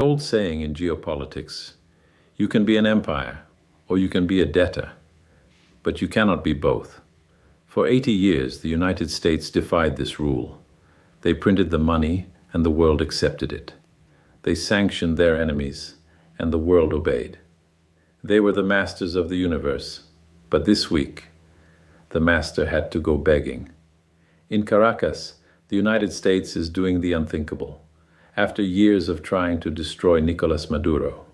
Old saying in geopolitics, you can be an empire or you can be a debtor, but you cannot be both. For 80 years, the United States defied this rule. They printed the money and the world accepted it. They sanctioned their enemies and the world obeyed. They were the masters of the universe, but this week, the master had to go begging. In Caracas, the United States is doing the unthinkable. After years of trying to destroy Nicolas Maduro,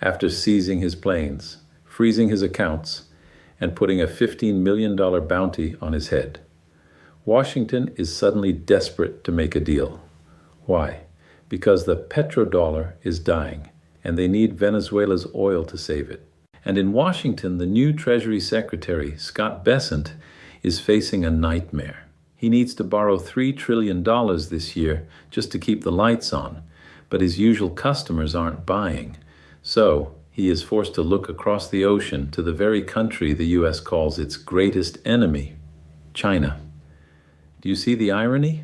after seizing his planes, freezing his accounts, and putting a $15 million bounty on his head, Washington is suddenly desperate to make a deal. Why? Because the petrodollar is dying, and they need Venezuela's oil to save it. And in Washington, the new Treasury Secretary, Scott Bessent, is facing a nightmare. He needs to borrow $3 trillion this year just to keep the lights on, but his usual customers aren't buying. So he is forced to look across the ocean to the very country the U.S. calls its greatest enemy, China. Do you see the irony?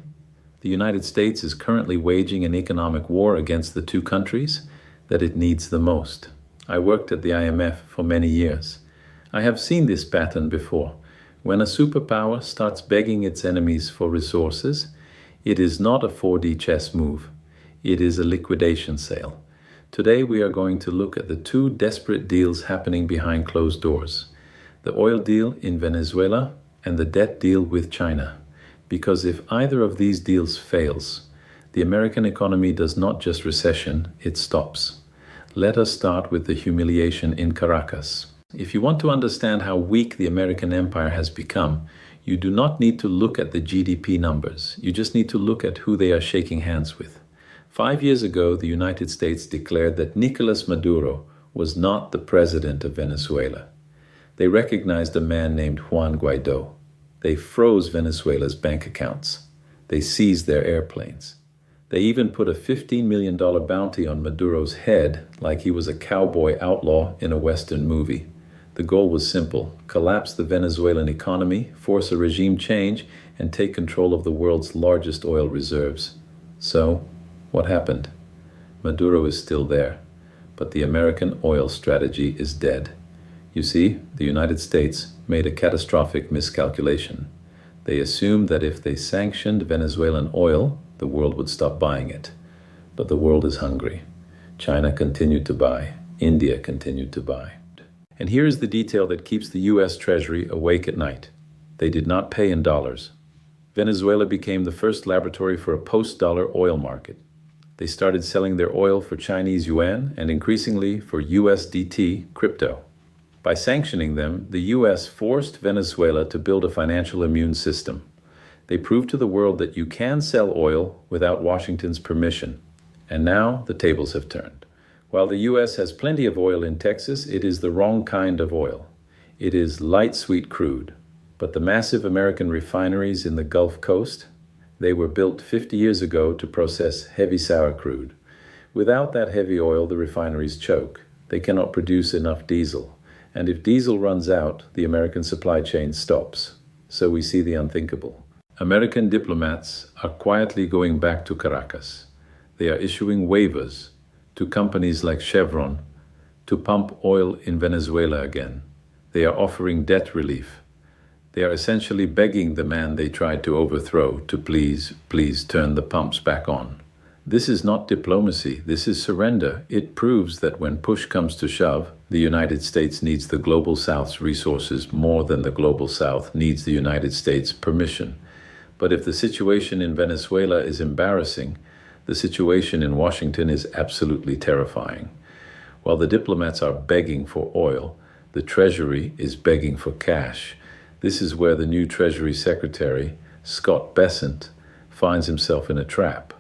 The United States is currently waging an economic war against the two countries that it needs the most. I worked at the IMF for many years. I have seen this pattern before. When a superpower starts begging its enemies for resources, it is not a 4D chess move. It is a liquidation sale. Today we are going to look at the two desperate deals happening behind closed doors. The oil deal in Venezuela and the debt deal with China. Because if either of these deals fails, the American economy does not just recession, it stops. Let us start with the humiliation in Caracas. If you want to understand how weak the American empire has become, you do not need to look at the GDP numbers. You just need to look at who they are shaking hands with. 5 years ago, the United States declared that Nicolas Maduro was not the president of Venezuela. They recognized a man named Juan Guaido. They froze Venezuela's bank accounts. They seized their airplanes. They even put a $15 million bounty on Maduro's head like he was a cowboy outlaw in a Western movie. The goal was simple: collapse the Venezuelan economy, force a regime change, and take control of the world's largest oil reserves. So, what happened? Maduro is still there, but the American oil strategy is dead. You see, the United States made a catastrophic miscalculation. They assumed that if they sanctioned Venezuelan oil, the world would stop buying it. But the world is hungry. China continued to buy. India continued to buy. And here is the detail that keeps the U.S. Treasury awake at night. They did not pay in dollars. Venezuela became the first laboratory for a post-dollar oil market. They started selling their oil for Chinese yuan and increasingly for USDT crypto. By sanctioning them, the U.S. forced Venezuela to build a financial immune system. They proved to the world that you can sell oil without Washington's permission. And now the tables have turned. While the U.S. has plenty of oil in Texas, it is the wrong kind of oil. It is light sweet crude. But the massive American refineries in the Gulf Coast, they were built 50 years ago to process heavy sour crude. Without that heavy oil, the refineries choke. They cannot produce enough diesel. And if diesel runs out, the American supply chain stops. So we see the unthinkable. American diplomats are quietly going back to Caracas. They are issuing waivers to companies like Chevron to pump oil in Venezuela again. They are offering debt relief. They are essentially begging the man they tried to overthrow to please turn the pumps back on. This is not diplomacy, this is surrender. It proves that when push comes to shove, the United States needs the Global South's resources more than the Global South needs the United States' permission. But if the situation in Venezuela is embarrassing, the situation in Washington is absolutely terrifying. While the diplomats are begging for oil, the Treasury is begging for cash. This is where the new Treasury Secretary, Scott Bessent, finds himself in a trap.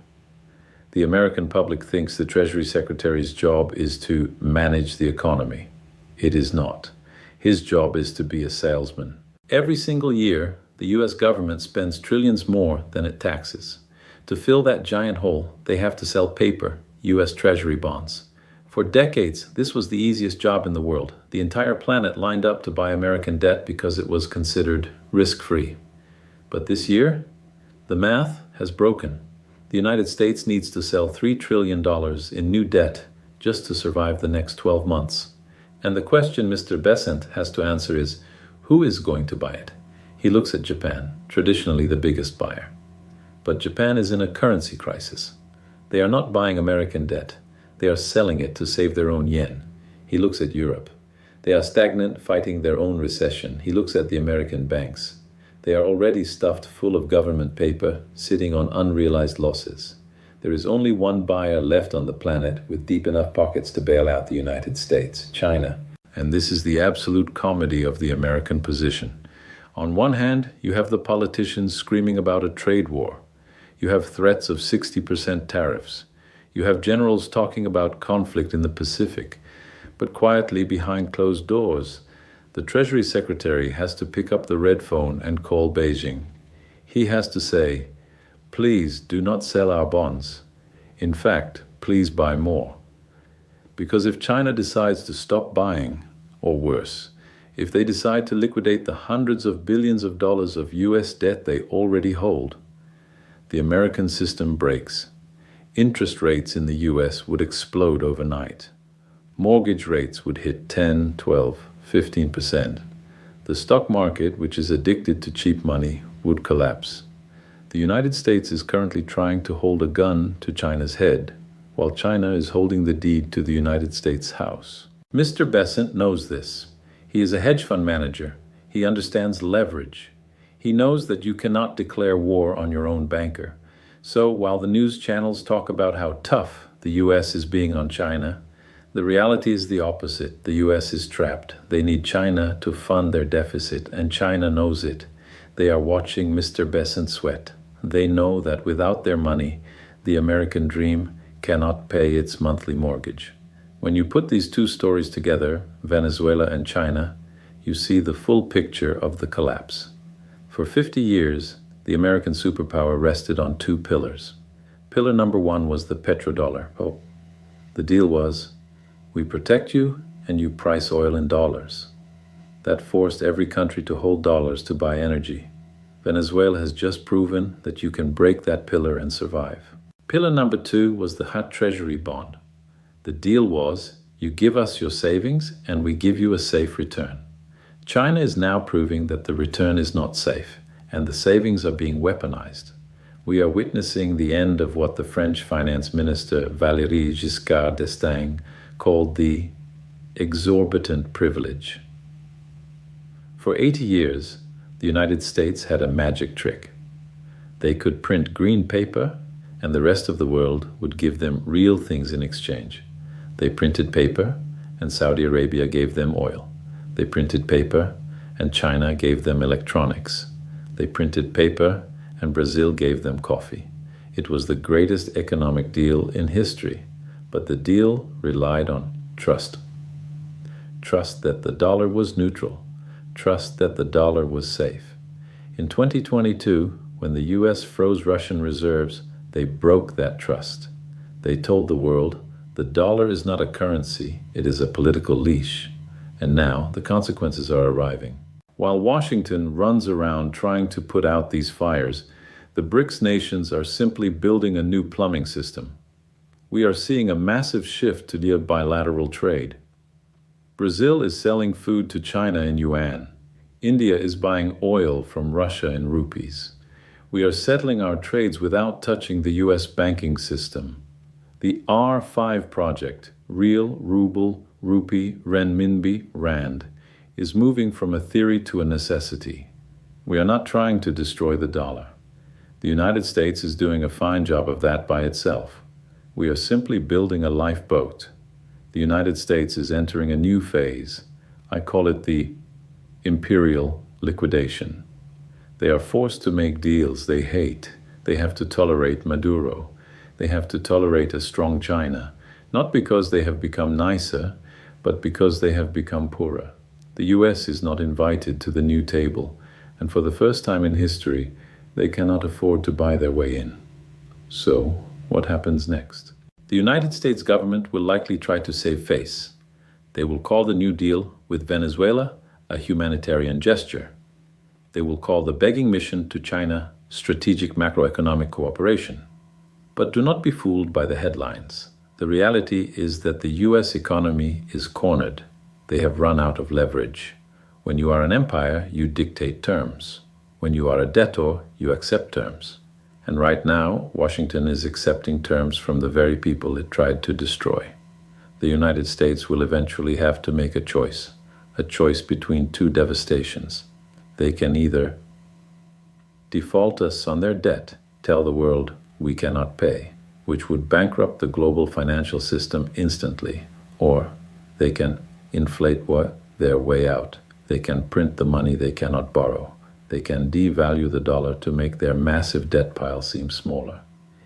The American public thinks the Treasury Secretary's job is to manage the economy. It is not. His job is to be a salesman. Every single year, the U.S. government spends trillions more than it taxes. To fill that giant hole, they have to sell paper, U.S. Treasury bonds. For decades, this was the easiest job in the world. The entire planet lined up to buy American debt because it was considered risk-free. But this year, the math has broken. The United States needs to sell $3 trillion in new debt just to survive the next 12 months. And the question Mr. Besant has to answer is, who is going to buy it? He looks at Japan, traditionally the biggest buyer. But Japan is in a currency crisis. They are not buying American debt. They are selling it to save their own yen. He looks at Europe. They are stagnant, fighting their own recession. He looks at the American banks. They are already stuffed full of government paper, sitting on unrealized losses. There is only one buyer left on the planet with deep enough pockets to bail out the United States, China. And this is the absolute comedy of the American position. On one hand, you have the politicians screaming about a trade war. You have threats of 60% tariffs. You have generals talking about conflict in the Pacific. But quietly behind closed doors, the Treasury Secretary has to pick up the red phone and call Beijing. He has to say, please do not sell our bonds. In fact, please buy more. Because if China decides to stop buying, or worse, if they decide to liquidate the hundreds of billions of dollars of US debt they already hold, the American system breaks. Interest rates in the US would explode overnight. Mortgage rates would hit 10, 12, 15%. The stock market, which is addicted to cheap money, would collapse. The United States is currently trying to hold a gun to China's head, while China is holding the deed to the United States House. Mr. Besant knows this. He is a hedge fund manager. He understands leverage. He knows that you cannot declare war on your own banker. So while the news channels talk about how tough the US is being on China, the reality is the opposite. The US is trapped. They need China to fund their deficit, and China knows it. They are watching Mr. Besant sweat. They know that without their money, the American dream cannot pay its monthly mortgage. When you put these two stories together, Venezuela and China, you see the full picture of the collapse. For 50 years, the American superpower rested on two pillars. Pillar number one was the petrodollar. The deal was, we protect you and you price oil in dollars. That forced every country to hold dollars to buy energy. Venezuela has just proven that you can break that pillar and survive. Pillar number two was the hot treasury bond. The deal was, you give us your savings and we give you a safe return. China is now proving that the return is not safe, and the savings are being weaponized. We are witnessing the end of what the French finance minister Valéry Giscard d'Estaing called the exorbitant privilege. For 80 years, the United States had a magic trick. They could print green paper, and the rest of the world would give them real things in exchange. They printed paper, and Saudi Arabia gave them oil. They printed paper, and China gave them electronics. They printed paper, and Brazil gave them coffee. It was the greatest economic deal in history, but the deal relied on trust. Trust that the dollar was neutral. Trust that the dollar was safe. In 2022, when the US froze Russian reserves, they broke that trust. They told the world, the dollar is not a currency, it is a political leash. And now the consequences are arriving. While Washington runs around trying to put out these fires, the BRICS nations are simply building a new plumbing system. We are seeing a massive shift to bilateral trade. Brazil is selling food to China in yuan. India is buying oil from Russia in rupees. We are settling our trades without touching the US banking system. The R5 project, real, ruble, rupee, renminbi, rand, is moving from a theory to a necessity. We are not trying to destroy the dollar. The United States is doing a fine job of that by itself. We are simply building a lifeboat. The United States is entering a new phase. I call it the imperial liquidation. They are forced to make deals they hate. They have to tolerate Maduro. They have to tolerate a strong China, not because they have become nicer, but because they have become poorer. The US is not invited to the new table, and for the first time in history, they cannot afford to buy their way in. So, what happens next? The United States government will likely try to save face. They will call the New Deal with Venezuela a humanitarian gesture. They will call the begging mission to China strategic macroeconomic cooperation. But do not be fooled by the headlines. The reality is that the US economy is cornered. They have run out of leverage. When you are an empire, you dictate terms. When you are a debtor, you accept terms. And right now, Washington is accepting terms from the very people it tried to destroy. The United States will eventually have to make a choice between two devastations. They can either default us on their debt, tell the world we cannot pay, which would bankrupt the global financial system instantly, or they can inflate their way out. They can print the money they cannot borrow. They can devalue the dollar to make their massive debt pile seem smaller.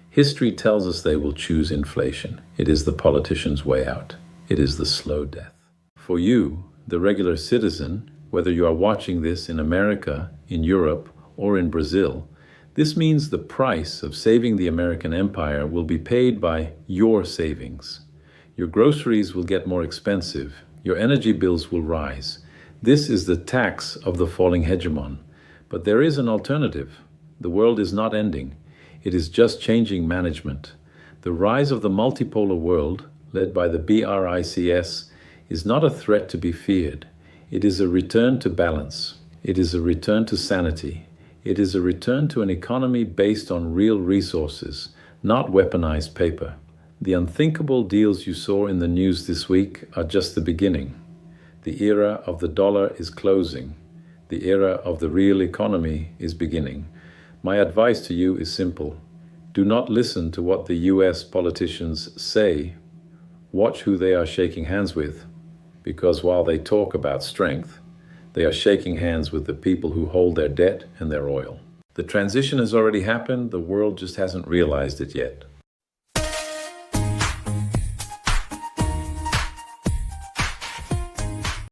History tells us they will choose inflation. It is the politicians' way out. It is the slow death. For you, the regular citizen, whether you are watching this in America, in Europe, or in Brazil, this means the price of saving the American empire will be paid by your savings. Your groceries will get more expensive. Your energy bills will rise. This is the tax of the falling hegemon. But there is an alternative. The world is not ending. It is just changing management. The rise of the multipolar world, led by the BRICS, is not a threat to be feared. It is a return to balance. It is a return to sanity. It is a return to an economy based on real resources, not weaponized paper. The unthinkable deals you saw in the news this week are just the beginning. The era of the dollar is closing. The era of the real economy is beginning. My advice to you is simple. Do not listen to what the US politicians say. Watch who they are shaking hands with, because while they talk about strength, they are shaking hands with the people who hold their debt and their oil. The transition has already happened. The world just hasn't realized it yet.